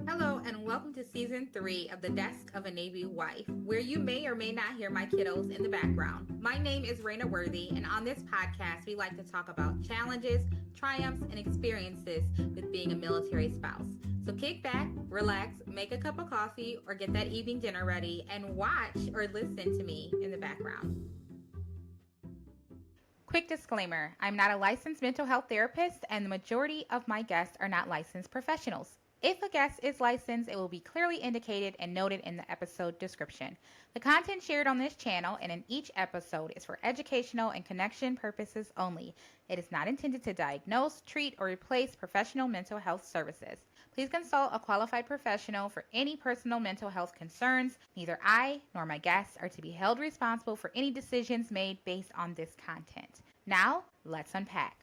Hello, and welcome to season 3 of The Desk of a Navy Wife, where you may or may not hear my kiddos in the background. My name is Raina Worthy, and on this podcast, we like to talk about challenges, triumphs, and experiences with being a military spouse. So kick back, relax, make a cup of coffee, or get that evening dinner ready, and watch or listen to me in the background. Quick disclaimer, I'm not a licensed mental health therapist, and the majority of my guests are not licensed professionals. If a guest is licensed, it will be clearly indicated and noted in the episode description. The content shared on this channel and in each episode is for educational and connection purposes only. It is not intended to diagnose, treat, or replace professional mental health services. Please consult a qualified professional for any personal mental health concerns. Neither I nor my guests are to be held responsible for any decisions made based on this content. Now, let's unpack.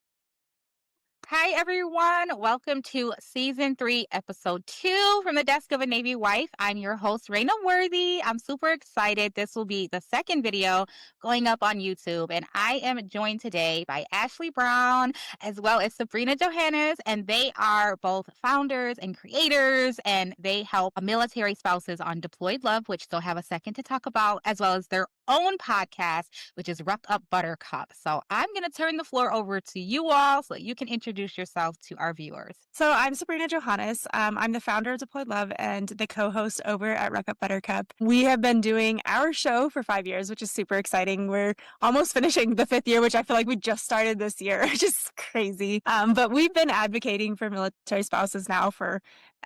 Hi, everyone. Welcome to Season 3, Episode 2 from the Desk of a Navy Wife. I'm your host, Raina Worthy. I'm super excited. This will be the second video going up on YouTube, and I am joined today by Ashley Brown as well as Sabrina Johannes, and they are both founders and creators, and they help military spouses on Deployed Love, which they'll have a second to talk about, as well as their own podcast, which is Rough Up Buttercup. So I'm going to turn the floor over to you all so that you can introduce yourself to our viewers. So I'm Sabrina Johannes. I'm the founder of Deployed Love and the co-host over at Rough Up Buttercup. We have been doing our show for 5 years, which is super exciting. We're almost finishing the 5th year, which I feel like we just started this year, which is crazy. But we've been advocating for military spouses now for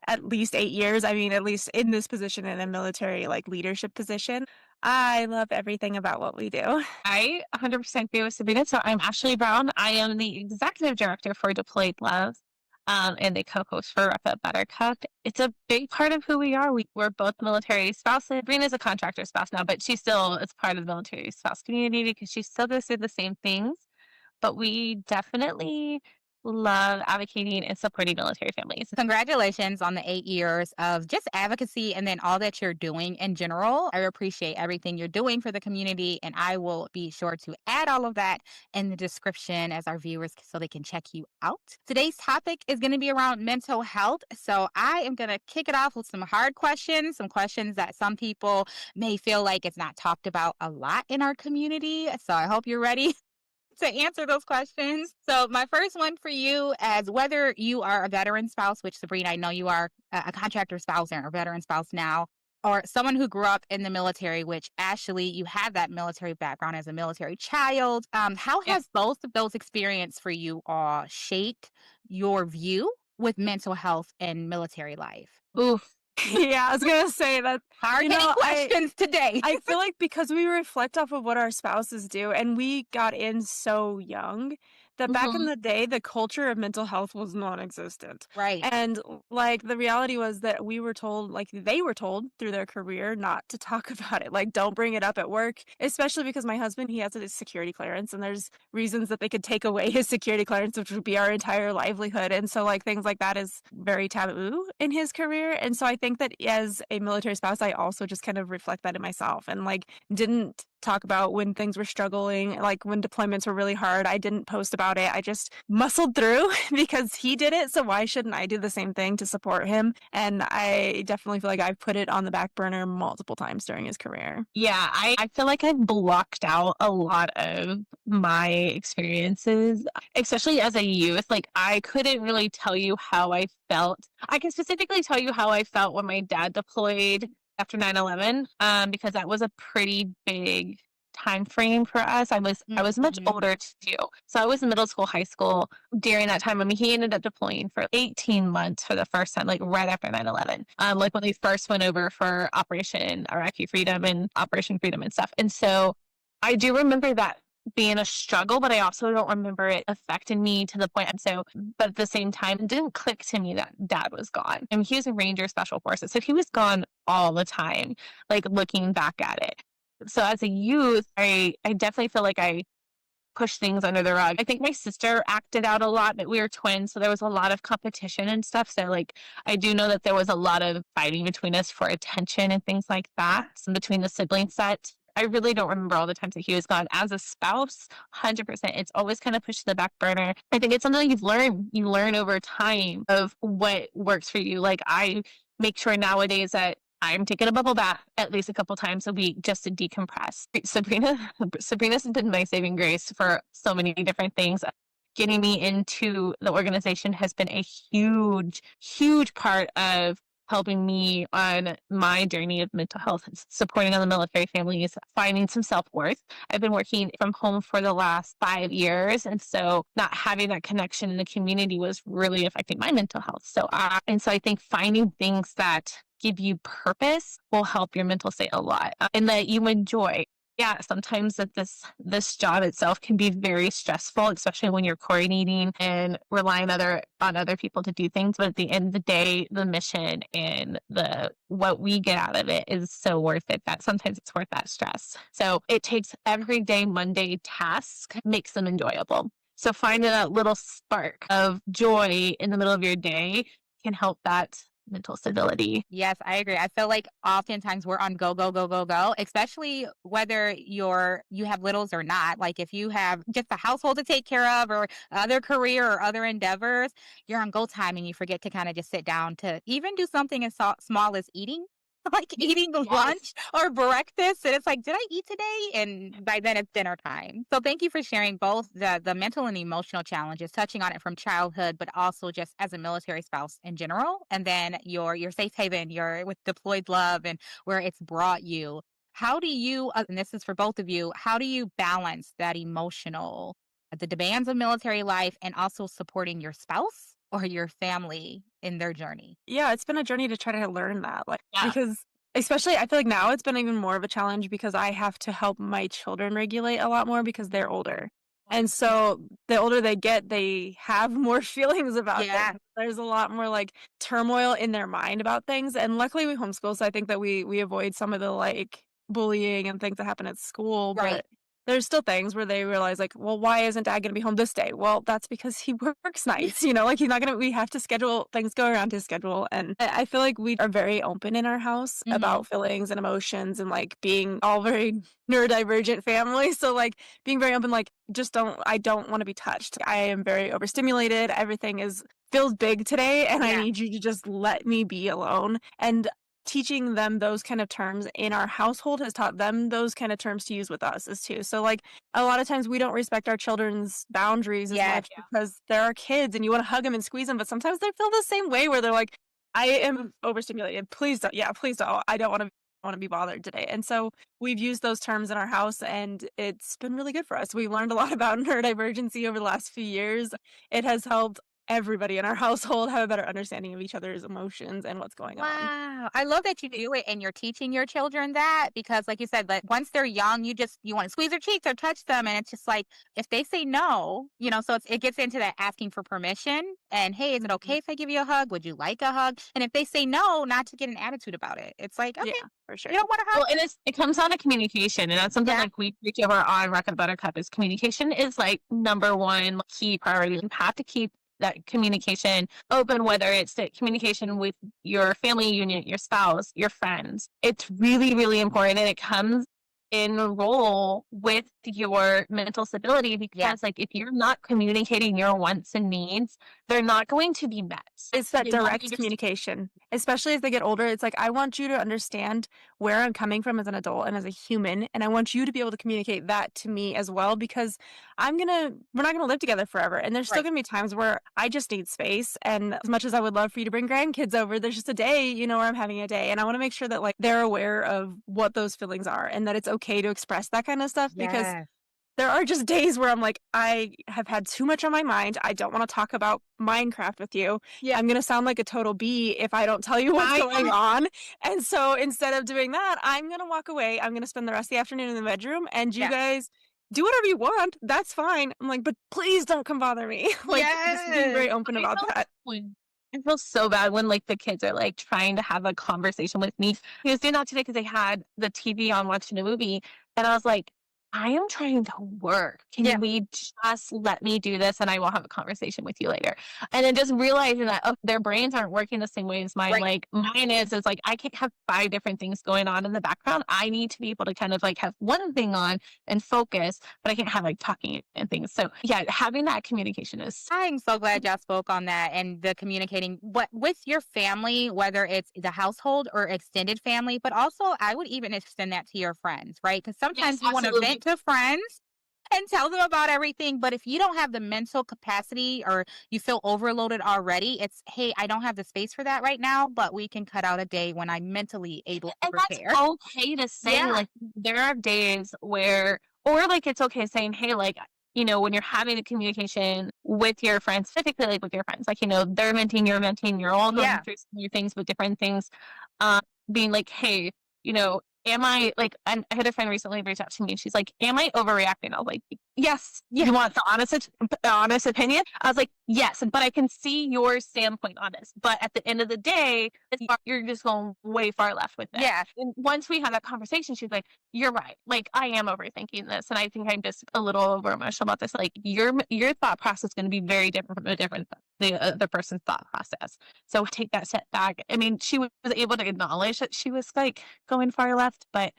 at least 8 years. I mean, at least in this position, in a military leadership position. I love everything about what we do. I 100% agree with Sabrina. So I'm Ashley Brown. I am the executive director for Deployed Love and the co-host for Rough Up Buttercup. It's a big part of who we are. We're both military spouses. Sabrina's a contractor spouse now, but she still is part of the military spouse community because she still goes through the same things. But we definitely love advocating and supporting military families. Congratulations on the 8 years of just advocacy and then all that you're doing in general. I appreciate everything you're doing for the community, and I will be sure to add all of that in the description as our viewers so they can check you out. Today's topic is going to be around mental health. So I am going to kick it off with some hard questions, some questions that some people may feel like it's not talked about a lot in our community. So I hope you're ready to answer those questions. So my first one for you, as whether you are a veteran spouse, which Sabrina, I know you are a contractor spouse and a veteran spouse now, or someone who grew up in the military, which Ashley, you have that military background as a military child. How has both of those experiences for you all shaped your view with mental health and military life? Oof. Yeah, I was going to say that. Hard-hitting questions today. I feel like because we reflect off of what our spouses do, and we got in so young, that back in the day, the culture of mental health was non-existent. Right. And the reality was that we were told, they were told through their career not to talk about it. Don't bring it up at work, especially because my husband, he has a security clearance, and there's reasons that they could take away his security clearance, which would be our entire livelihood. And so things like that is very taboo in his career. And so I think that as a military spouse, I also just kind of reflect that in myself and didn't talk about when things were struggling, when deployments were really hard. I didn't post about it. I just muscled through because he did it. So why shouldn't I do the same thing to support him? And I definitely feel like I've put it on the back burner multiple times during his career. Yeah, I feel like I've blocked out a lot of my experiences, especially as a youth. I couldn't really tell you how I felt. I can specifically tell you how I felt when my dad deployed after 9/11, because that was a pretty big time frame for us. I was much older too. So I was in middle school, high school during that time. I mean, he ended up deploying for 18 months for the first time, right after 9/11. When they first went over for Operation Iraqi Freedom and Operation Freedom and stuff. And so I do remember that being a struggle, but I also don't remember it affecting me to the point. And so, but at the same time, it didn't click to me that dad was gone. I mean, he was a Ranger Special Forces, so he was gone all the time, looking back at it. So as a youth, I definitely feel like I pushed things under the rug. I think my sister acted out a lot, but we were twins, so there was a lot of competition and stuff. So I do know that there was a lot of fighting between us for attention and things like that, between the sibling set. I really don't remember all the times that he was gone. As a spouse, 100%, it's always kind of pushed to the back burner. I think it's something you learn over time of what works for you. Like, I make sure nowadays that I'm taking a bubble bath at least a couple times a week just to decompress. Sabrina's been my saving grace for so many different things. Getting me into the organization has been a huge, huge part of helping me on my journey of mental health, supporting other military families, finding some self-worth. I've been working from home for the last 5 years. And so not having that connection in the community was really affecting my mental health. So I think finding things that give you purpose will help your mental state a lot, and that you enjoy. Yeah, sometimes that this job itself can be very stressful, especially when you're coordinating and relying on other people to do things. But at the end of the day, the mission and the what we get out of it is so worth it that sometimes it's worth that stress. So it takes everyday Monday tasks, makes them enjoyable. So finding that little spark of joy in the middle of your day can help that mental stability. Yes, I agree. I feel like oftentimes we're on go, go, go, go, go, especially whether you have littles or not. Like if you have just a household to take care of or other career or other endeavors, you're on go time and you forget to kind of just sit down to even do something as small as eating. Like eating lunch or breakfast, and it's like, did I eat today? And by then it's dinner time. So thank you for sharing both the mental and emotional challenges, touching on it from childhood, but also just as a military spouse in general, and then your safe haven, your with deployed love, and where it's brought you. How do you, and this is for both of you, how do you balance that emotional, the demands of military life, and also supporting your spouse or your family in their journey? Yeah, it's been a journey to try to learn that, like, Yeah. because especially I feel like now it's been even more of a challenge because I have to help my children regulate a lot more because they're older. And so the older they get, they have more feelings about Yeah. things. There's a lot more like turmoil in their mind about things. And luckily we homeschool, so I think that we avoid some of the like bullying and things that happen at school. Right. But there's still things where they realize like, well, why isn't dad going to be home this day? Well, that's because he works nights, like he's not going to, we have to schedule things go around his schedule. And I feel like we are very open in our house Mhm. about feelings and emotions and like being all very neurodivergent family. So like being very open, like I don't want to be touched. I am very overstimulated. Everything feels big today and I Yeah. need you to just let me be alone. And teaching them those kind of terms in our household has taught them those kind of terms to use with us as too. So like a lot of times we don't respect our children's boundaries as Yes. much because they're our kids and you want to hug them and squeeze them, but sometimes they feel the same way where they're like, I am overstimulated. Please don't. Yeah, please don't. I don't want to be bothered today. And so we've used those terms in our house and it's been really good for us. We've learned a lot about neurodivergency over the last few years. It has helped everybody in our household have a better understanding of each other's emotions and what's going on. Wow. I love that you do it and you're teaching your children that because like you said, that once they're young, you want to squeeze their cheeks or touch them. And it's just like, if they say no, so it gets into that asking for permission and, hey, is it okay if I give you a hug? Would you like a hug? And if they say no, not to get an attitude about it. It's like, okay, Yeah, for sure. you don't want a hug? Well, and it comes down to communication, and that's something Yeah. like we preach over on Rocket Buttercup is communication is like number one key priority. You have to keep that communication open, whether it's the communication with your family unit, your spouse, your friends. It's really, really important, and it comes in role with your mental stability because Yeah. like if you're not communicating your wants and needs, they're not going to be met. It's that They won't direct be just- communication, especially as they get older. It's like, I want you to understand where I'm coming from as an adult and as a human. And I want you to be able to communicate that to me as well, because we're not going to live together forever. And there's still Right. going to be times where I just need space. And as much as I would love for you to bring grandkids over, there's just a day, where I'm having a day. And I want to make sure that like they're aware of what those feelings are and that it's okay to express that kind of stuff because Yes. there are just days where I'm like, I have had too much on my mind. I don't want to talk about Minecraft with you. Yeah. I'm going to sound like a total bee if I don't tell you what's going on. And so instead of doing that, I'm going to walk away. I'm going to spend the rest of the afternoon in the bedroom and you Yeah. guys do whatever you want. That's fine. I'm like, but please don't come bother me. Like just being very Yes. open about that. I feel so bad when like the kids are like trying to have a conversation with me. He was doing that today because they had the TV on watching a movie, and I was like, I am trying to work. Yeah. Can we just let me do this and I will have a conversation with you later? And then just realizing that, oh, their brains aren't working the same way as mine. Right. Like mine is like I can't have 5 different things going on in the background. I need to be able to kind of like have one thing on and focus, but I can't have like talking and things. So yeah, having that communication is I'm so glad y'all spoke on that and the communicating what with your family, whether it's the household or extended family, but also I would even extend that to your friends, right? Because yes, sometimes you want to absolutely. vent to friends and tell them about everything. But if you don't have the mental capacity or you feel overloaded already, it's, hey, I don't have the space for that right now, but we can cut out a day when I'm mentally able to And that's prepare. okay to say, Yeah. like, there are days where or, like, it's okay saying, "Hey," like, when you're having a communication with your friends, typically, like, with your friends, like, they're venting, you're all going Yeah. through similar things with different things, um, being like, "Hey, am I" like, I had a friend recently reach out to me, and she's like, "Am I overreacting?" I was like, "Yes." Yeah. "You want the honest opinion?" I was like, "Yes, but I can see your standpoint on this, but at the end of the day, you're just going way far left with it." Yeah. And once we had that conversation, she's like, "You're right. Like, I am overthinking this, and I think I'm just a little over emotional about this. Like, your thought process is going to be very different from the other person's thought process. So take that step back." I mean, she was able to acknowledge that she was like going far left, but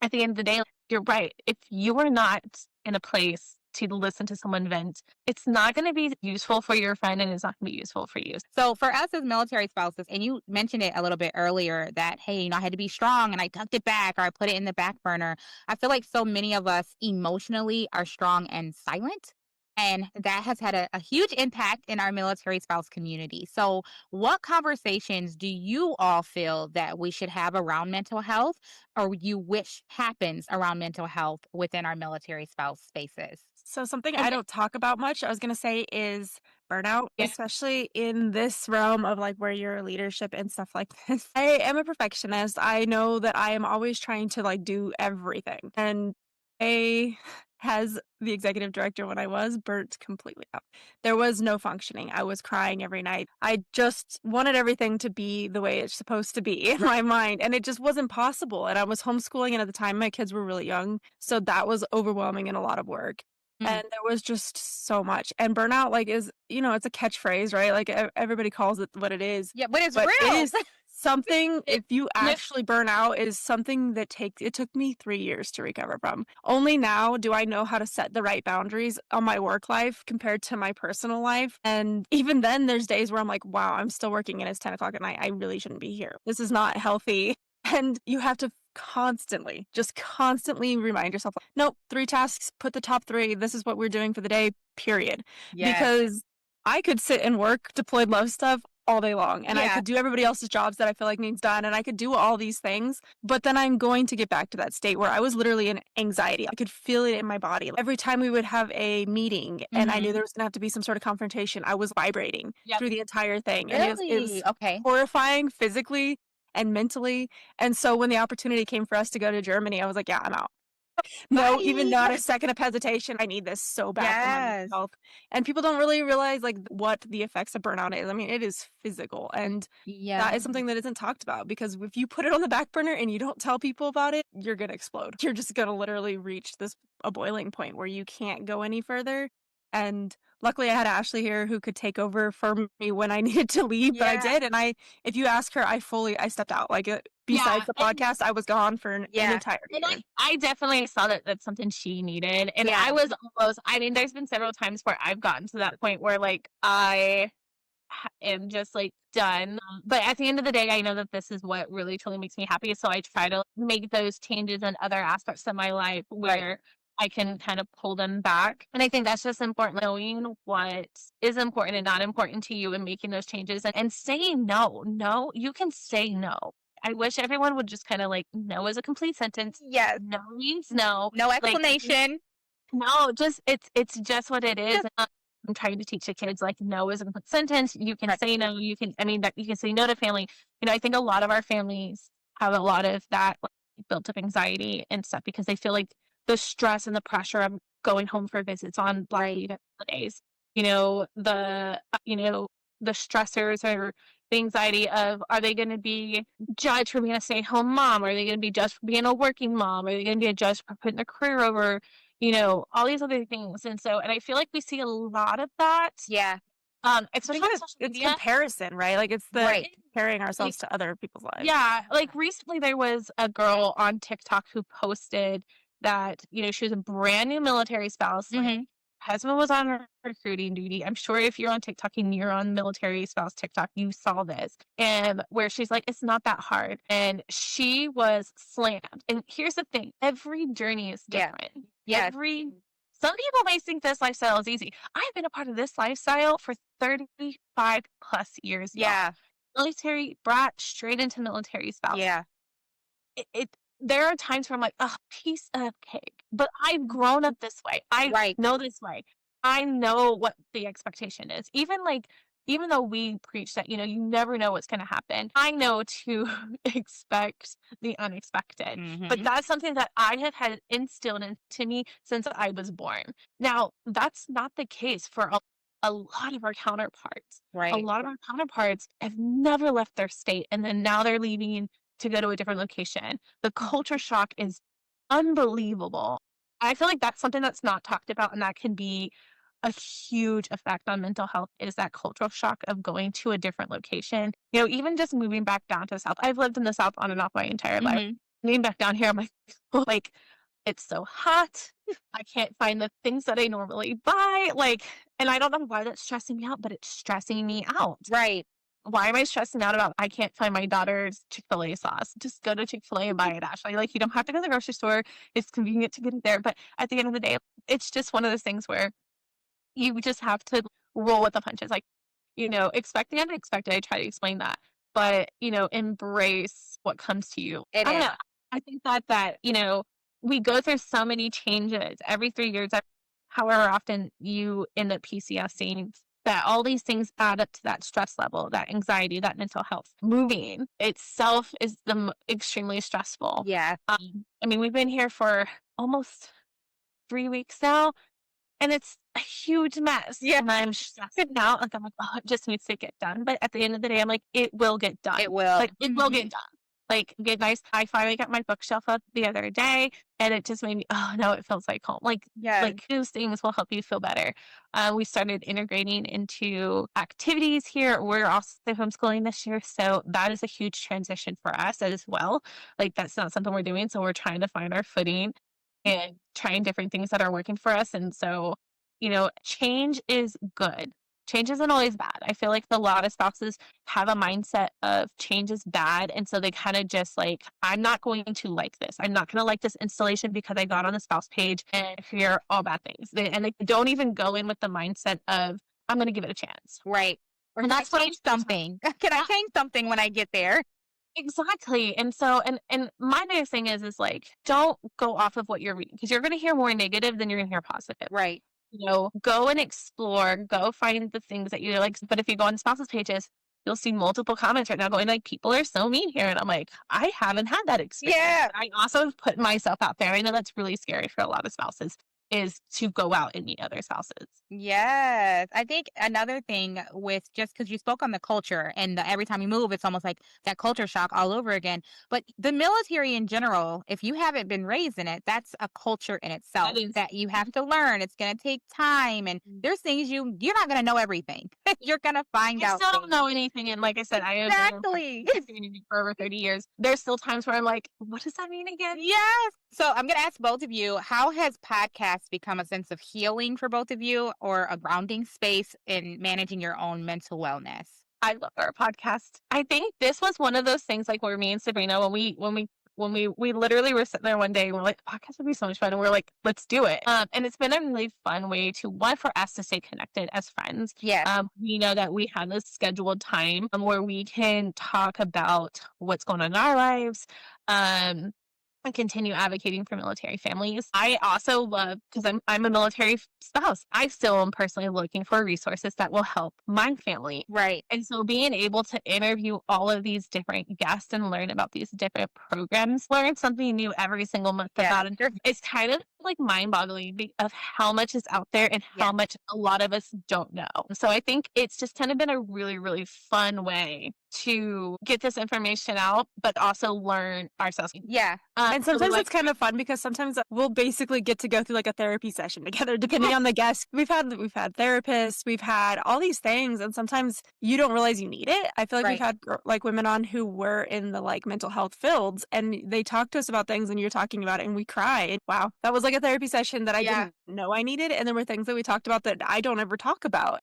at the end of the day, like, you're right. If you are not in a place to listen to someone vent, it's not going to be useful for your friend, and it's not going to be useful for you. So for us as military spouses, and you mentioned it a little bit earlier that, hey, I had to be strong and I tucked it back or I put it in the back burner. I feel like so many of us emotionally are strong and silent. And that has had a huge impact in our military spouse community. So, what conversations do you all feel that we should have around mental health or you wish happens around mental health within our military spouse spaces? So something I And don't talk about much, I was gonna say is burnout, yeah, especially in this realm of like where you're leadership and stuff like this. I am a perfectionist. I know that I am always trying to like do everything. And A has the executive director when I was burnt completely out. There was no functioning. I was crying every night. I just wanted everything to be the way it's supposed to be in my mind. And it just wasn't possible. And I was homeschooling, and at the time my kids were really young. So that was overwhelming and a lot of work. Mm. And there was just so much. And burnout, like, is, it's a catchphrase, right? Like, everybody calls it what it is. Yeah, but it's But it real. is something, it, if you actually burn out, is something that it took me 3 years to recover from. Only now do I know how to set the right boundaries on my work life compared to my personal life. And even then, there's days where I'm like, wow, I'm still working and it's 10 o'clock at night. I really shouldn't be here. This is not healthy. And you have to just constantly remind yourself, nope, 3 tasks, put the top 3. This is what we're doing for the day, period. Yes. Because I could sit and work deployed love stuff all day long, and I Yeah. could do everybody else's jobs that I feel like needs done, and I could do all these things, but then I'm going to get back to that state where I was literally in anxiety. I could feel it in my body. Every time we would have a meeting and I knew Mhm. there was gonna have to be some sort of confrontation, I was vibrating yep. through the entire thing. And it was Really? Okay. horrifying physically and mentally. And so when the opportunity came for us to go to Germany, I was like, yeah, I'm out. No, even not Bye. a second of hesitation. I need this so bad for my mental Yes. health. And people don't really realize like what the effects of burnout is. I mean, it is physical, and Yeah. that is something that isn't talked about, because if you put it on the back burner and you don't tell people about it, you're going to explode. You're just going to literally reach a boiling point where you can't go any further. And luckily I had Ashley here who could take over for me when I needed to leave, but I Yeah. did. And if you ask her, I stepped out. Like, Yeah. besides the podcast, I was gone for an Yeah. entire And year. I definitely saw that that's something she needed. And Yeah. I was almost, I mean, there's been several times where I've gotten to that point where like I am just like done. But at the end of the day, I know that this is what really truly makes me happy. So I try to make those changes in other aspects of my life Right. where I can kind of pull them back. And I think that's just important, knowing what is important and not important to you and making those changes and saying no. No, you can say no. I wish everyone would just kind of like no is a complete sentence. Yes. No means no. No Like explanation. no, just it's just what it is. Just I'm trying to teach the kids like no is a complete sentence. You can right. say no. I mean, that you can say no to family. I think a lot of our families have a lot of that like, built up anxiety and stuff because they feel like the stress and the pressure of going home for visits on Black Right. Week and holidays. The stressors are the anxiety of, are they going to be judged for being a stay-at-home mom? Are they going to be judged for being a working mom? Are they going to be judged for putting their career over, all these other things? And I feel like we see a lot of that, Yeah. especially Because on social it's media. comparison, right? Like it's the Right. comparing ourselves to other people's lives. Yeah, like recently there was a girl on TikTok who posted that, she was a brand new military spouse. Like, Mhm. husband was on recruiting duty. I'm sure if you're on TikTok and you're on military spouse TikTok, you saw this. And where she's like, it's not that hard. And she was slammed. And here's the thing, every journey is Yeah. different. Yes. Some people may think this lifestyle is easy. I've been a part of this lifestyle for 35 plus years. Y'all. Yeah. Military brat straight into military spouse. Yeah. It there are times where I'm like, oh, piece of cake. But I've grown up this way. I Right. know this way. I know what the expectation is. Even though we preach that, you never know what's gonna happen, I know to expect the unexpected. But Mhm. that's something that I have had instilled into me since I was born. Now, that's not the case for a lot of our counterparts. A Right. lot of our counterparts have never left their state, and then now they're leaving to go to a different location. The culture shock is unbelievable. I feel like that's something that's not talked about, and that can be a huge effect on mental health, is that cultural shock of going to a different location. Even just moving back down to the South. I've lived in the South on and off my entire life. Mhm. Moving back down here, I'm like, like, it's so hot. I can't find the things that I normally buy. And I don't know why that's stressing me out, but it's stressing me out. Right. Why am I stressing out about I can't find my daughter's Chick-fil-A sauce? Just go to Chick-fil-A and buy it, Ashley. Like, you don't have to go to the grocery store. It's convenient to get it there. But at the end of the day, it's just one of those things where you just have to roll with the punches. Like, expect the unexpected. I try to explain that. But, embrace what comes to you. It I don't is. know. I think that, we go through so many changes every 3 years, however often you end up PCSing, that all these things add up to that stress level, that anxiety, that mental health. Moving itself is extremely stressful. Yeah. I mean, we've been here for almost 3 weeks now, and it's a huge mess. Yeah. And I'm stressing out. Like, I'm like, oh, it just needs to get done. But at the end of the day, I'm like, it will get done. It will. Like, it will get done. Like, get nice. I finally got my bookshelf up the other day, and it just made me, oh, no, it feels like home. Like those things will help you feel better. We started integrating into activities here. We're also homeschooling this year, so that is a huge transition for us as well. Like, that's not something we're doing, so we're trying to find our footing and trying different things that are working for us. And so, change is good. Change isn't always bad. I feel like a lot of spouses have a mindset of change is bad. And so they kind of just like, I'm not going to like this. I'm not going to like this installation because I got on the spouse page and hear all bad things. And they don't even go in with the mindset of, I'm going to give it a chance. Right. And that's what change something. Can I change something when I get there? Exactly. And so, and my biggest thing is like, don't go off of what you're reading, because you're going to hear more negative than you're going to hear positive. Right. Go and explore, go find the things that you like. But if you go on spouses pages, you'll see multiple comments right now going like, people are so mean here. And I'm like, I haven't had that experience. Yeah. I also put myself out there. I know that's really scary for a lot of spouses, is to go out and meet other spouses. Yes. I think another thing with, just because you spoke on the culture and every time you move, it's almost like that culture shock all over again. But the military in general, if you haven't been raised in it, that's a culture in itself that you have to learn. It's going to take time. And there's things you're not going to know everything. You're going to find I out. still don't know anything. And like I said, I have been in the community for over 30 years. There's still times where I'm like, what does that mean again? Yes. So I'm going to ask both of you, how has podcasts become a sense of healing for both of you, or a grounding space in managing your own mental wellness? I love our podcast. I think this was one of those things, like where me and Sabrina, when we literally were sitting there one day and we're like, podcast would be so much fun. And we're like, let's do it. And it's been a really fun way for us to stay connected as friends. Yeah. We know that we have this scheduled time where we can talk about what's going on in our lives. And continue advocating for military families. I also love, because I'm a military spouse, I still am personally looking for resources that will help my family. Right. And so being able to interview all of these different guests and learn about these different programs, learn something new every single month about it, it's kind of like mind-boggling of how much is out there and Yeah. how much a lot of us don't know. So I think it's just kind of been a really, really fun way to get this information out, but also learn ourselves. Yeah. And So we sometimes like, it's kind of fun because sometimes we'll basically get to go through like a therapy session together, depending on the guest. We've had therapists, we've had all these things, and sometimes you don't realize you need it. I feel like we've Right. had like women on who were in the like mental health fields, and they talked to us about things, and you're talking about it, and we cried. Wow, that was like a therapy session that I Yeah. didn't know I needed, and there were things that we talked about that I don't ever talk about.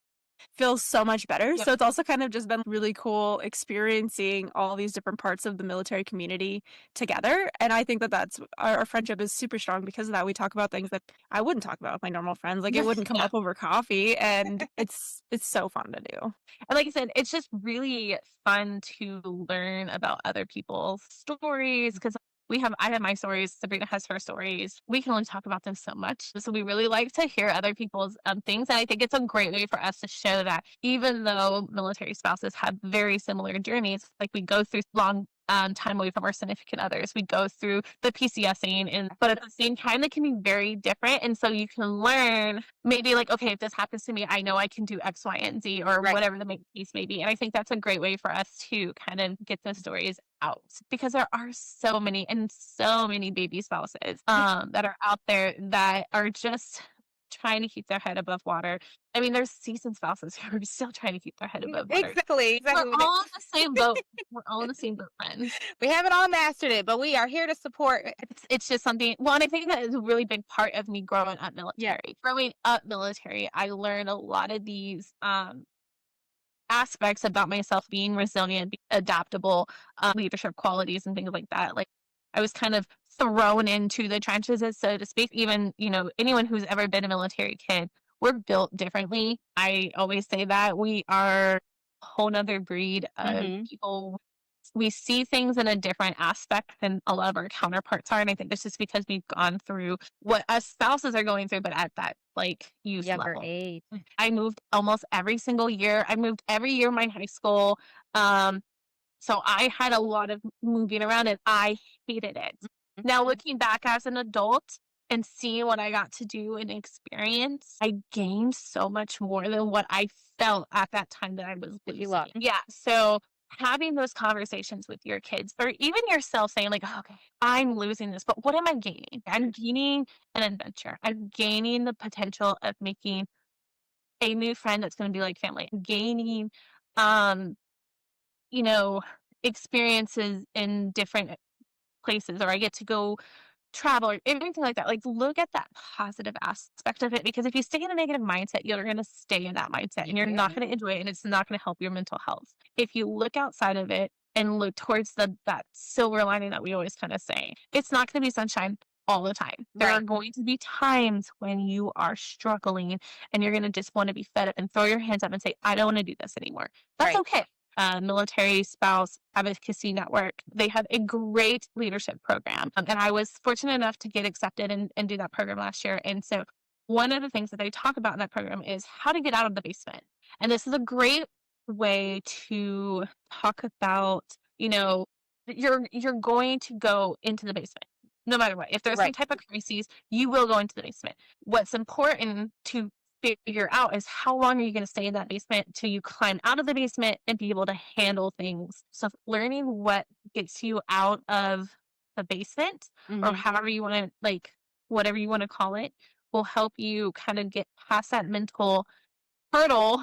Feels so much better. Yep. So it's also kind of just been really cool experiencing all these different parts of the military community together. And I think that that's our friendship is super strong because of that. We talk about things that I wouldn't talk about with my normal friends. Like it wouldn't come Yeah. up over coffee, and it's so fun to do. And like I said, it's just really fun to learn about other people's stories because I have my stories, Sabrina has her stories. We can only talk about them so much. So we really like to hear other people's things. And I think it's a great way for us to show that even though military spouses have very similar journeys, like we go through long time away from our significant others. We go through the PCSing, but at the same time, they can be very different. And so you can learn maybe like, okay, if this happens to me, I know I can do X, Y, and Z, or Right. whatever the case may be. And I think that's a great way for us to kind of get those stories out because there are so many baby spouses that are out there that are just trying to keep their head above water. I mean, there's seasoned spouses who are still trying to keep their head above water. Exactly. We're all in the same boat. We're all in the same boat, friends. We haven't all mastered it, but we are here to support. It's just something. Well, and I think that is a really big part of me growing up military. Yeah. Growing up military, I learned a lot of these aspects about myself, being resilient, being adaptable, leadership qualities and things like that. Like I was kind of thrown into the trenches, so to speak. Even, anyone who's ever been a military kid, we're built differently. I always say that we are a whole nother breed of people. We see things in a different aspect than a lot of our counterparts are. And I think this is because we've gone through what us spouses are going through, but at that like youth Younger level. age. I moved almost every single year. I moved every year in my high school. So I had a lot of moving around and I hated it. Now looking back as an adult and seeing what I got to do and experience, I gained so much more than what I felt at that time that I was losing. Yeah. So having those conversations with your kids or even yourself saying like, okay, I'm losing this, but what am I gaining? I'm gaining an adventure. I'm gaining the potential of making a new friend that's going to be like family. I'm gaining, um, you know, experiences in different places, or I get to go travel or anything like that. Like look at that positive aspect of it because if you stay in a negative mindset, you're going to stay in that mindset and you're not going to enjoy it and it's not going to help your mental health. If you look outside of it and look towards that silver lining that we always kind of say, it's not going to be sunshine all the time. There are going to be times when you are struggling and you're going to just want to be fed up and throw your hands up and say, I don't want to do this anymore. That's okay. Military Spouse Advocacy Network. They have a great leadership program. And I was fortunate enough to get accepted and do that program last year. And so one of the things that they talk about in that program is how to get out of the basement. And this is a great way to talk about, you're going to go into the basement. No matter what. If there's some type of crises, you will go into the basement. What's important to figure out is how long are you going to stay in that basement till you climb out of the basement and be able to handle things. So learning what gets you out of the basement or however you want to whatever you want to call it will help you kind of get past that mental hurdle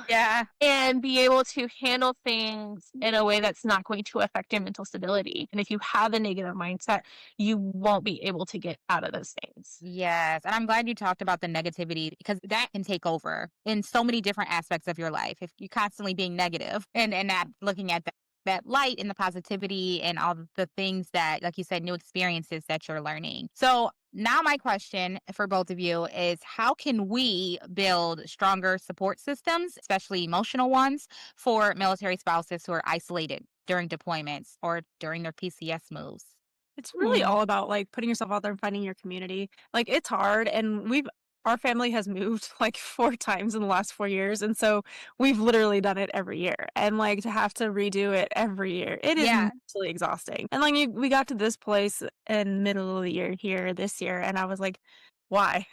and be able to handle things in a way that's not going to affect your mental stability. And if you have a negative mindset, you won't be able to get out of those things. Yes. And I'm glad you talked about the negativity because that can take over in so many different aspects of your life. If you're constantly being negative and not looking at that light and the positivity and all the things that, like you said, new experiences that you're learning. So now my question for both of you is how can we build stronger support systems, especially emotional ones, for military spouses who are isolated during deployments or during their PCS moves? It's really all about like putting yourself out there and finding your community. Like it's hard and our family has moved like 4 times in the last 4 years. And so we've literally done it every year. And like to have to redo it every year, it is mentally exhausting. And like we got to this place in middle of the year here this year. And I was like, why?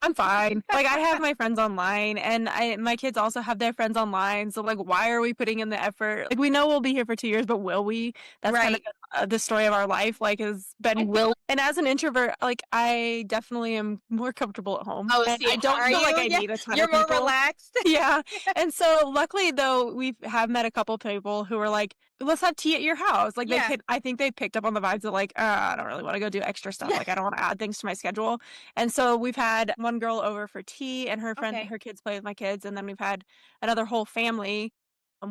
I'm fine. Like, I have my friends online, and my kids also have their friends online. So, like, why are we putting in the effort? Like, we know we'll be here for 2 years, but will we? That's kind of Right. the story of our life. Like, has been will. And as an introvert, like, I definitely am more comfortable at home, Oh, and see, I don't Are feel like you? I Yeah. need a ton You're of more people. relaxed. Yeah. And so luckily though, we have met a couple people who are like, let's have tea at your house. Like Yeah. I think they picked up on the vibes of like, I don't really want to go do extra stuff. Yeah. Like I don't want to add things to my schedule. And so we've had one girl over for tea and Okay. her kids play with my kids. And then we've had another whole family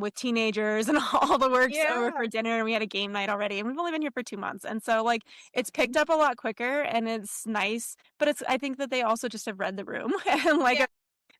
with teenagers and all the works over Yeah. for dinner. And we had a game night already. And we've only been here for 2 months. And so like it's picked up a lot quicker and it's nice. But I think that they also just have read the room and like Yeah.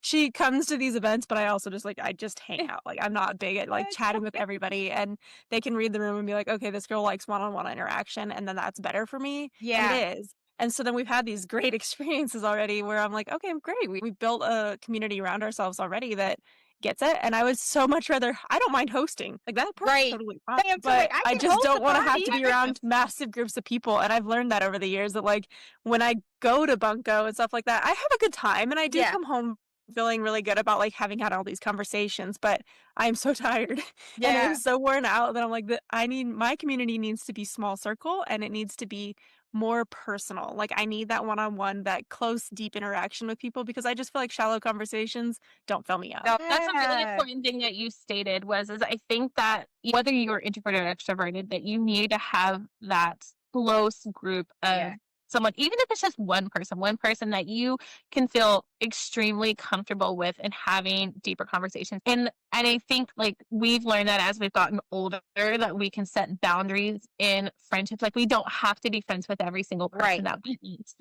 she comes to these events, but I also just like I just hang out. Like I'm not big at like That's chatting with okay. everybody, and they can read the room and be like, okay, this girl likes one-on-one interaction, and then that's better for me. And Yeah. it is. And so then we've had these great experiences already where I'm like, okay, great. We built a community around ourselves already that gets it. And I would so much rather I don't mind hosting. Like that part's Right. totally fine. I am too. But Like I I can just host a don't want to have party. to be around massive groups of people. And I've learned that over the years that like when I go to Bunko and stuff like that, I have a good time and I do Yeah. come home feeling really good about like having had all these conversations, but I'm so tired and I'm Yeah. so worn out that I'm like, I need my community needs to be small circle and it needs to be more personal. Like I need that one-on-one, that close, deep interaction with people because I just feel like shallow conversations don't fill me up. No, that's a really Yeah. important thing that you stated is I think that whether you're introverted or extroverted, that you need to have that close group Yeah. of someone, even if it's just one person that you can feel extremely comfortable with and having deeper conversations. And I think like we've learned that as we've gotten older that we can set boundaries in friendships. Like we don't have to be friends with every single person Right. that we meet.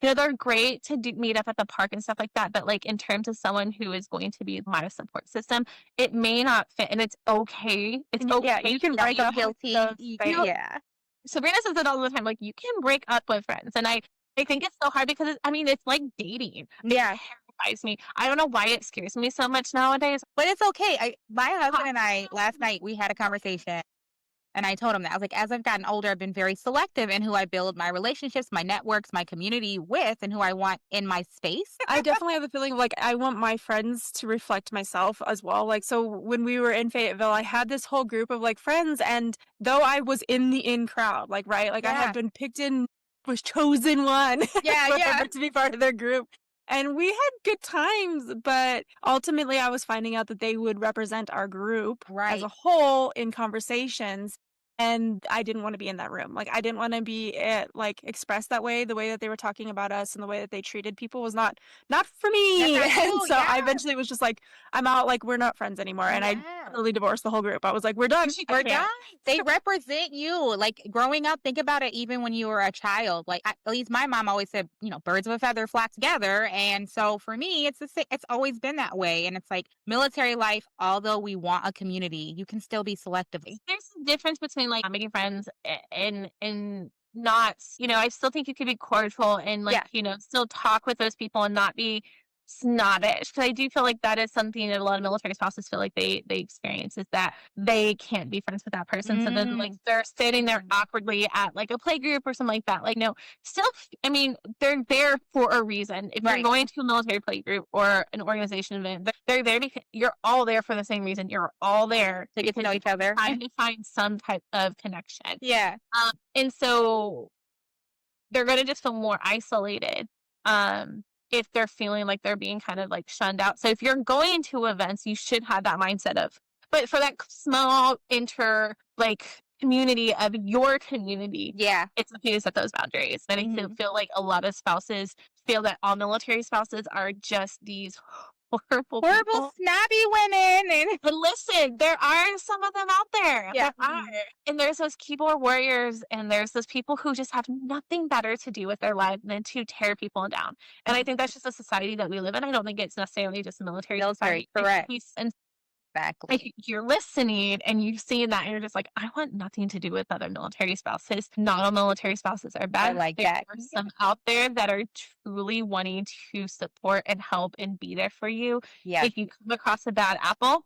They're great to meet up at the park and stuff like that. But like in terms of someone who is going to be my support system, it may not fit, and it's okay. It's okay. Yeah, you can Don't break feel up with guilty. those Yeah. Sabrina says it all the time. Like you can break up with friends, and I think it's so hard because it's like dating. Yeah. Terrifies me. I don't know why it scares me so much nowadays. But it's okay. My husband and I last night we had a conversation and I told him that I was like, as I've gotten older, I've been very selective in who I build my relationships, my networks, my community with, and who I want in my space. I definitely have the feeling of like I want my friends to reflect myself as well. Like so when we were in Fayetteville, I had this whole group of like friends and though I was in the in crowd, like right, like I Yeah. had been picked in was chosen one Yeah, yeah. to be part of their group. And we had good times, but ultimately I was finding out that they would represent our group as Right. a whole in conversations. And I didn't want to be in that room. Like I didn't want to be like expressed that way. The way that they were talking about us and the way that they treated people was not for me. That's not And you. so I Yeah. eventually was just like, I'm out. Like we're not friends anymore. And I Yeah. totally divorced the whole group. I was like, we're done. I We're can't. done. They represent you. Like growing up, think about it even when you were a child. Like at least my mom always said, birds of a feather flock together. And so for me, it's always been that way. And it's like military life, although we want a community, you can still be selective. There's a difference between like making friends and not, I still think you could be cordial and like, still talk with those people and not be snobbish. Because I do feel like that is something that a lot of military spouses feel like they experience is that they can't be friends with that person. So then like they're sitting there awkwardly at like a play group or something like that. Like no, still, they're there for a reason. If you're going to a military play group or an organization event, they're there because you're all there for the same reason. You're all there to get to know each other. Trying to find some type of connection. Yeah. And so they're going to just feel more isolated if they're feeling like they're being kind of like shunned out. So if you're going to events, you should have that mindset of, but for that small community of your community, Yeah. it's okay to set those boundaries. And I feel like a lot of spouses feel that all military spouses are just these horrible people. snobby women. But listen, there are some of them out there. Yeah. There are. And there's those keyboard warriors and there's those people who just have nothing better to do with their life than to tear people down. And I think that's just a society that we live in. I don't think it's necessarily just a military society. Correct. And Exactly. you're listening and you see that and you're just like, I want nothing to do with other military spouses. Not all military spouses are bad. I like there that. are some out there that are truly wanting to support and help and be there for you. Yeah. If you come across a bad apple,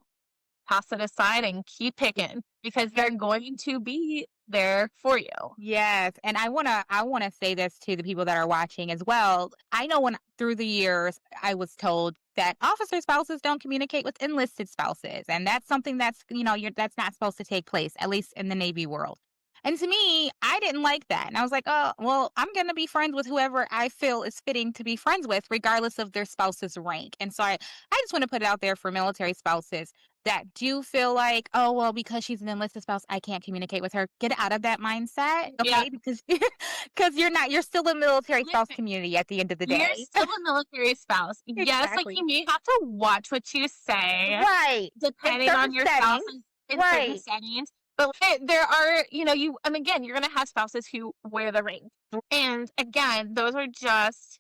toss it aside and keep picking because they're going to be there for you. Yes, and I wanna say this to the people that are watching as well. I know when through the years I was told that officer spouses don't communicate with enlisted spouses, and that's something that's that's not supposed to take place, at least in the Navy world. And to me, I didn't like that, and I was like, oh, well, I'm gonna be friends with whoever I feel is fitting to be friends with, regardless of their spouse's rank. And so I just want to put it out there for military spouses that do feel like, oh, well, because she's an enlisted spouse, I can't communicate with her. Get out of that mindset, Yeah. okay? Because you're still a military spouse community at the end of the You're day. still a military spouse. Yes, like Exactly. you may have to watch what you say Right. In depending certain on your settings. spouses in certain Right. settings. But there are, and again, you're going to have spouses who wear the ring. And again, those are just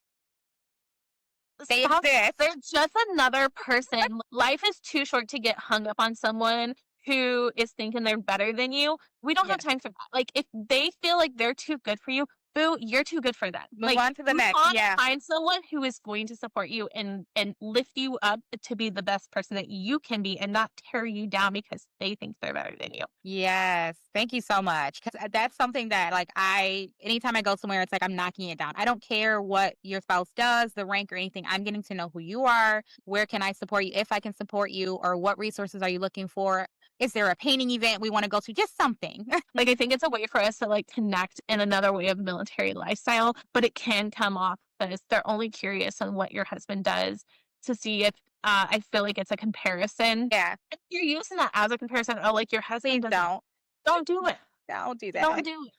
They spouses. exist. They're just another person. Life is too short to get hung up on someone who is thinking they're better than you. We don't have Yes. time for that. Like, if they feel like they're too good for you, boo, you're too good for them. Move Like, on to the move next. on and Yeah. find someone who is going to support you and lift you up to be the best person that you can be and not tear you down because they think they're better than you. Yes. Thank you so much. Because that's something that, like, anytime I go somewhere, it's like I'm knocking it down. I don't care what your spouse does, the rank or anything. I'm getting to know who you are. Where can I support you if I can support you? Or what resources are you looking for? Is there a painting event we want to go to? Just something. Like, I think it's a way for us to like connect in another way of military lifestyle, but it can come off as they're only curious on what your husband does to see if I feel like it's a comparison. Yeah. If you're using that as a comparison, oh, like your husband Please doesn't, don't. don't do it. Don't do Don't that. do it.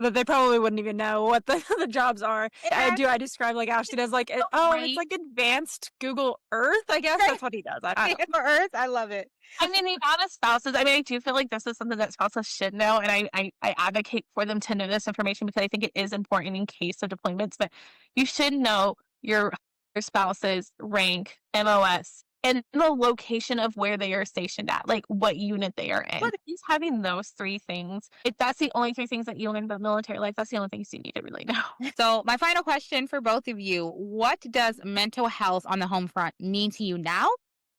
But they probably wouldn't even know what the, the jobs are. I describe like Ashton as like, oh, it's Right. like advanced Google Earth. I guess that's what he does. I don't For Earth, I love it. I mean, the amount of spouses, I mean, I do feel like this is something that spouses should know. And I advocate for them to know this information because I think it is important in case of deployments. But you should know your spouse's rank, MOS, and the location of where they are stationed at, like what unit they are in. But just having those three things, if that's the only three things that you learn about military life, that's the only things you need to really know. So, my final question for both of you: what does mental health on the home front mean to you now?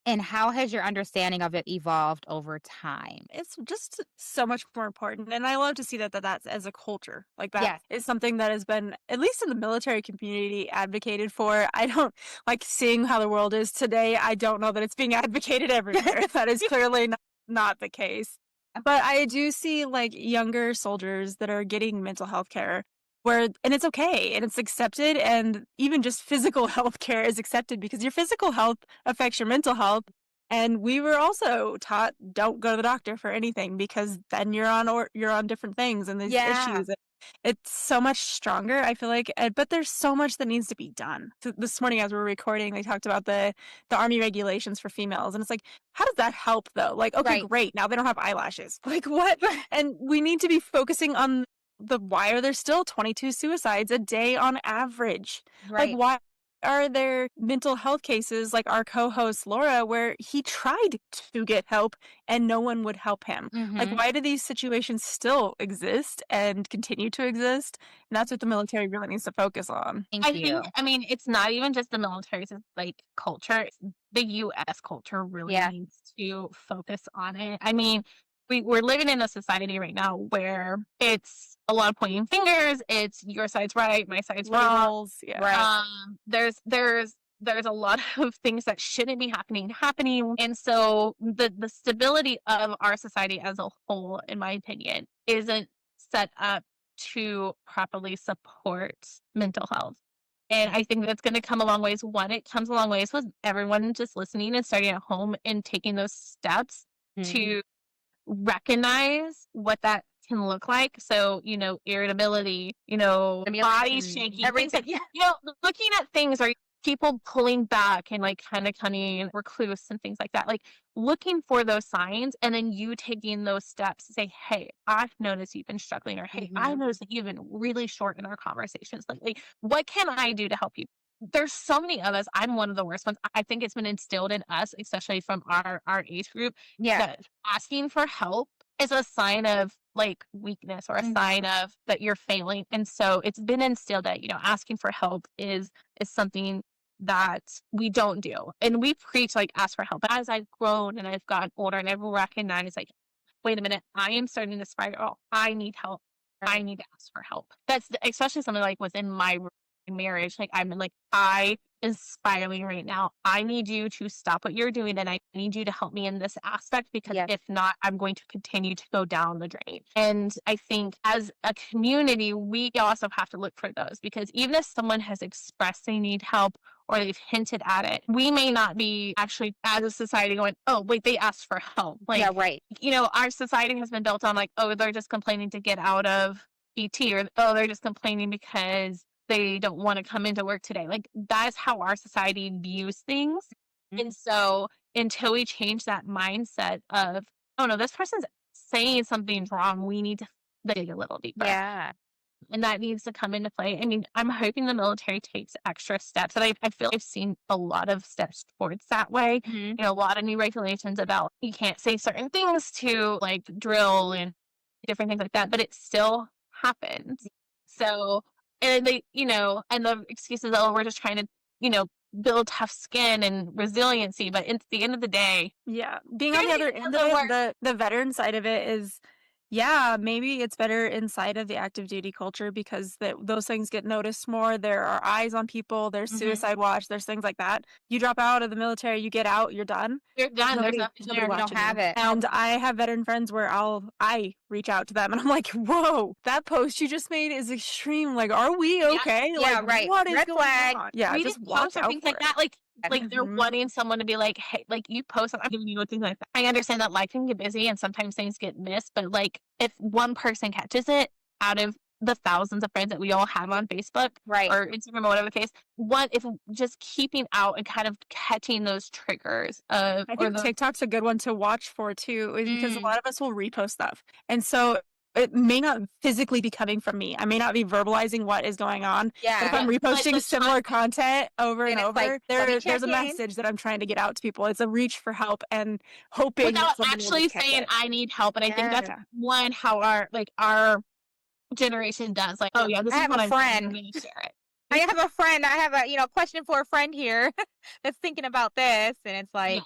And how has your understanding of it evolved over time? it's just so much more important. And I love to see that's as a culture. Like that Yes. is something that has been, at least in the military community, advocated for. I don't like seeing how the world is today. I don't know that it's being advocated everywhere. That is clearly not the case. But I do see like younger soldiers that are getting mental health care and it's okay and it's accepted. And even just physical health care is accepted because your physical health affects your mental health. And we were also taught don't go to the doctor for anything because then you're on different things and these Yeah. issues. It's so much stronger, I feel like, but there's so much that needs to be done. So this morning, as we were recording, they talked about the Army regulations for females, and it's like, how does that help though? Like, okay, Right. great, now they don't have eyelashes. Like, what? And we need to be focusing on why are there still 22 suicides a day on average? Like, Right. why are there mental health cases like our co-host Laura where he tried to get help and no one would help him? Like, Mhm. why do these situations still exist and continue to exist? And that's what the military really needs to focus on. Thank I think, you. I mean, it's not even just the military, it's like culture. The US culture really Yeah. needs to focus on it. I mean, we're living in a society right now where it's a lot of pointing fingers. It's your side's right, my side's wrong. Roles, yeah. Right. There's a lot of things that shouldn't be happening. And so the stability of our society as a whole, in my opinion, isn't set up to properly support mental health. And I think that's going to come a long ways. One, it comes a long ways with everyone just listening and starting at home and taking those steps Mhm. to recognize what that can look like. So, irritability, body Stimulation, shaking, things everything. like, looking at things or people pulling back and like kind of cunning, recluse and things like that. Like looking for those signs and then you taking those steps to say, hey, I've noticed you've been struggling, or hey, I Mhm. noticed that you've been really short in our conversations lately. What can I do to help you? There's so many of us. I'm one of the worst ones. I think it's been instilled in us, especially from our age group, Yeah. that asking for help is a sign of like weakness or a Mhm. sign of that you're failing. And so it's been instilled that, asking for help is something that we don't do. And we preach like ask for help. But as I've grown and I've gotten older and I've recognized like wait a minute, I am starting to spiral. I need help. I need to ask for help. That's especially something like within my marriage. Like I'm like, I is spiraling right now. I need you to stop what you're doing and I need you to help me in this aspect because Yes. if not, I'm going to continue to go down the drain. And I think as a community, we also have to look for those because even if someone has expressed they need help or they've hinted at it, we may not be actually as a society going, oh, wait, they asked for help. Like, Yeah, right. you know, our society has been built on like, oh, they're just complaining to get out of PT or, oh, they're just complaining because they don't want to come into work today. Like that's how our society views things. Mhm. And so until we change that mindset of, oh no, this person's saying something's wrong, we need to dig a little deeper. Yeah. And that needs to come into play. I mean, I'm hoping the military takes extra steps. And I feel I've seen a lot of steps towards that way. Mhm. You know, a lot of new regulations about you can't say certain things to like drill and different things like that, but it still happens. So, and they, you know, and the excuses, oh, we're just trying to, you know, build tough skin and resiliency. But at the end of the day, Yeah, being on the other end of it, the veteran side of it is, yeah, maybe it's better inside of the active duty culture because those things get noticed more. There are eyes on people. There's Mhm. suicide watch. There's things like that. You drop out of the military, you get out, you're done. you're done. Nobody, There's nothing nobody there. You don't watching have you. it. And I have veteran friends where I reach out to them and I'm like, whoa, that post you just made is extreme. Like, are we Yeah. okay? Yeah, Like, right. what is Red going flag. on? Yeah, Reading just watch posts or out things for like it. that, like they're Mhm. wanting someone to be like, hey, like you post, I'm giving you things like that. I understand that life can get busy and sometimes things get missed, but like if one person catches it out of the thousands of friends that we all have on Facebook Right. or Instagram or whatever the case, what if just keeping out and kind of catching those triggers of I or think the TikTok's a good one to watch for too, is because a Mm. lot of us will repost stuff. And so it may not physically be coming from me. I may not be verbalizing what is going on. But if Yeah. I'm but reposting the similar content over and And it's like, over, let me there's check a in. message that I'm trying to get out to people. It's a reach for help and hoping without that somebody will actually just catch saying it. I need help. And I think that's Yeah. Yeah. one how our generation does. Like, oh yeah, this I is have what a I'm doing. I'm friend. gonna share it. I have a friend. I have a question for a friend here that's thinking about this, and it's Yeah. like,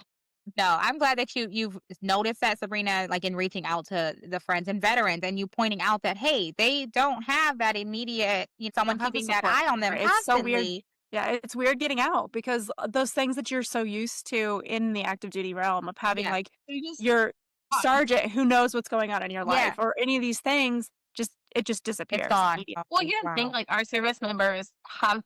no, I'm glad that you've noticed that, Sabrina, like in reaching out to the friends and veterans, and you pointing out that hey, they don't have that immediate, someone Don't have the keeping that support. eye on them It's so weird. constantly. Yeah, it's weird getting out because those things that you're so used to in the active duty realm of having Yeah. like They just your sergeant who knows what's going on in your Yeah. life or any of these things, it just It's disappears gone. immediately. well, you would think Wow. like our service members have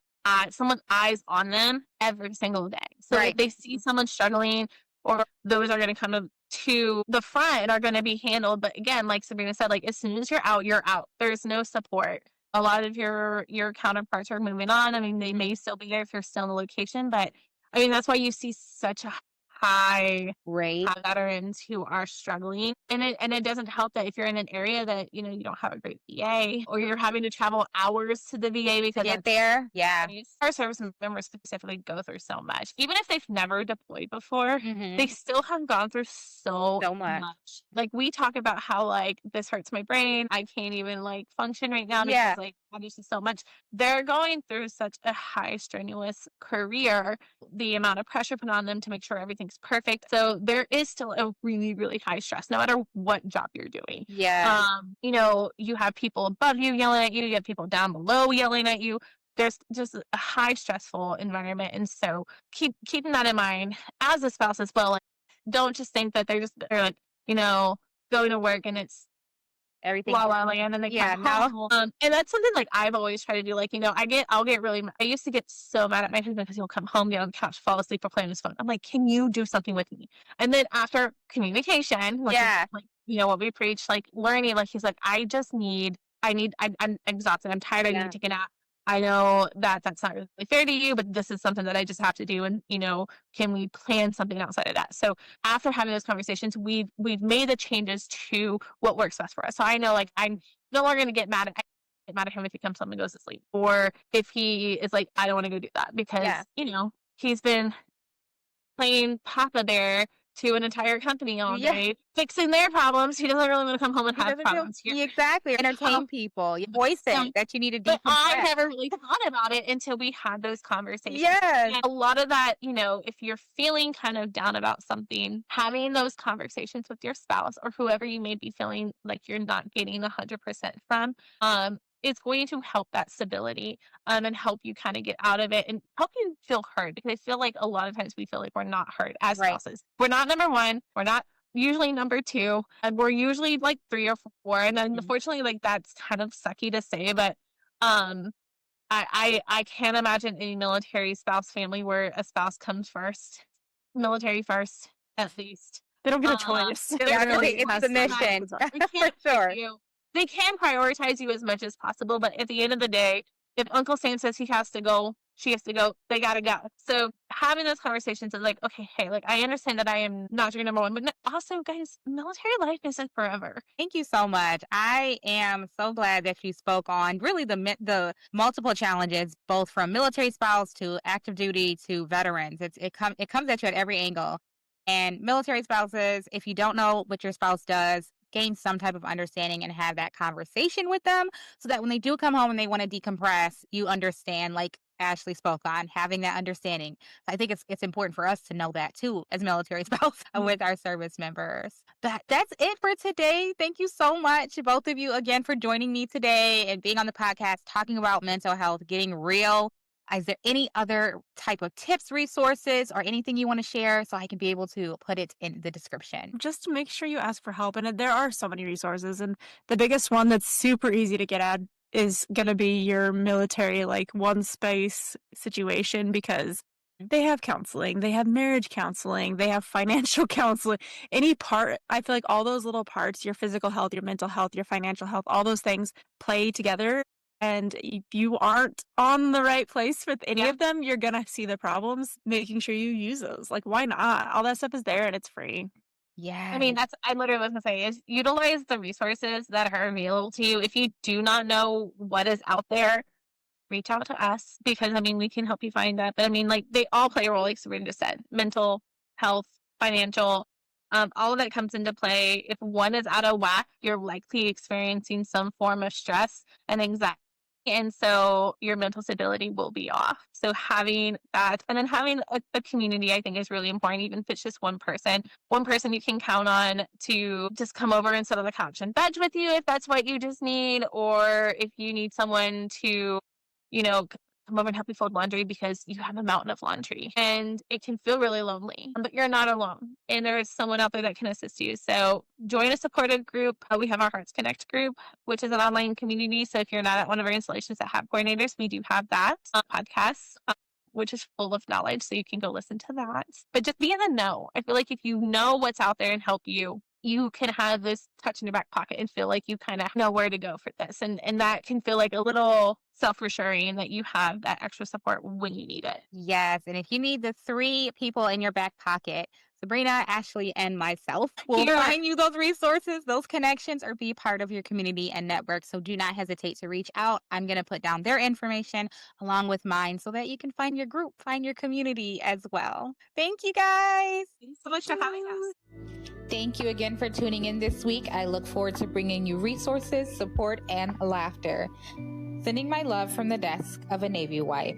someone's eyes on them every single day. So Right. if they see someone struggling, or those are going to come to the front and are going to be handled. But again, like Sabrina said, like as soon as you're out, you're out. There's no support. A lot of your counterparts are moving on. I mean, they may still be there if you're still in the location, but I mean that's why you see such a high Great. veterans who are struggling. And it doesn't help that if you're in an area that, you know, you don't have a great VA or you're having to travel hours to the VA because Get there. Yeah. our service members specifically go through so much. Even if they've never deployed before, Mm-hmm. they still have gone through so So much. Like we talk about how like this hurts my brain. I can't even like function right now Yeah. because like I just so much. They're going through such a high strenuous career, the amount of pressure put on them to make sure everything's perfect. So there is still a really, really high stress, no matter what job you're doing. Yeah. You know, you have people above you yelling at you have people down below yelling at you. There's just a high stressful environment. And so keeping that in mind as a spouse as well. Like, don't just think that they're like, you know, going to work and it's Everything. la la land and they Yeah, come no. home. And that's something like I've always tried to do. Like, you know, I'll get really I used to get so mad at my husband because he'll come home, get on the couch, fall asleep or play on his phone. I'm like, can you do something with me? And then after communication, which Yeah. is like, you know, what we preach, like learning, like he's like, I'm exhausted. I'm tired. I need Yeah. to take a nap. I know that that's not really fair to you, but this is something that I just have to do. And, you know, can we plan something outside of that? So after having those conversations, we've made the changes to what works best for us. So I know like I'm no longer going to get mad at him if he comes home and goes to sleep, or if he is like, I don't want to go do that because, Yeah. you know, he's been playing Papa Bear to an entire company all Yeah. day fixing their problems. He doesn't really want to come home and He have doesn't feel problems here. exactly entertain people. You voice So, it that you need to but I decompress. never really thought about it until we had those conversations. Yes. And a lot of that, you know, if you're feeling kind of down about something, having those conversations with your spouse or whoever you may be feeling like you're not getting 100% from, is going to help that stability, and help you kind of get out of it and help you feel heard. Because I feel like a lot of times we feel like we're not heard as Right. spouses. We're not number one. We're not usually number two, and we're usually like three or four. And then unfortunately, like that's kind of sucky to say, but um I can't imagine any military spouse family where a spouse comes first, military first, at least. They don't get a choice. They It Yeah, I was gonna say, really it's has the to be mission. done. they can't For sure. pick you. They can prioritize you as much as possible, but at the end of the day, if Uncle Sam says he has to go, she has to go, they gotta go. So having those conversations is like, okay, hey, like I understand that I am not your number one, but also, guys, military life isn't forever. Thank you so much. I am so glad that you spoke on really the multiple challenges, both from military spouse to active duty to veterans. It comes at you at every angle. And military spouses, if you don't know what your spouse does, gain some type of understanding and have that conversation with them so that when they do come home and they want to decompress, you understand, like Ashley spoke on, having that understanding. I think it's important for us to know that too as military spouse with our service members. That's it for today. Thank you so much, both of you, again for joining me today and being on the podcast, talking about mental health, getting real. Is there any other type of tips, resources, or anything you want to share so I can be able to put it in the description? Just make sure you ask for help. And there are so many resources. And the biggest one that's super easy to get at is going to be your military, like one space situation, because they have counseling, they have marriage counseling, they have financial counseling. Any part, I feel like all those little parts, your physical health, your mental health, your financial health, all those things play together. And if you aren't on the right place with any of them, you're going to see the problems, making sure you use those. Like, why not? All that stuff is there and it's free. Yeah. I mean, I literally was gonna say is utilize the resources that are available to you. If you do not know what is out there, reach out to us because I mean we can help you find that. But I mean, like they all play a role, like Sabrina just said, mental health, financial, all of that comes into play. If one is out of whack, you're likely experiencing some form of stress and anxiety. And so your mental stability will be off. So having that and then having a community, I think is really important, even if it's just one person you can count on to just come over and sit on the couch and veg with you if that's what you just need, or if you need someone to, you know, come over and help you fold laundry because you have a mountain of laundry and it can feel really lonely, but you're not alone and there's someone out there that can assist you. So join a supportive group. We have our Hearts Connect group, which is an online community. So if you're not at one of our installations that have coordinators, we do have that podcast, which is full of knowledge. So you can go listen to that, but just be in the know. I feel like if you know what's out there and help you, you can have this touch in your back pocket and feel like you kind of know where to go for this. And that can feel like a little self-reassuring that you have that extra support when you need it. Yes. And if you need the 3 people in your back pocket, Sabrina, Ashley, and myself will find you those resources, those connections, or be part of your community and network. So do not hesitate to reach out. I'm going to put down their information along with mine so that you can find your group, find your community as well. Thank you guys. Thanks so much for having us. Thank you again for tuning in this week. I look forward to bringing you resources, support, and laughter. Sending my love from the desk of a Navy wife.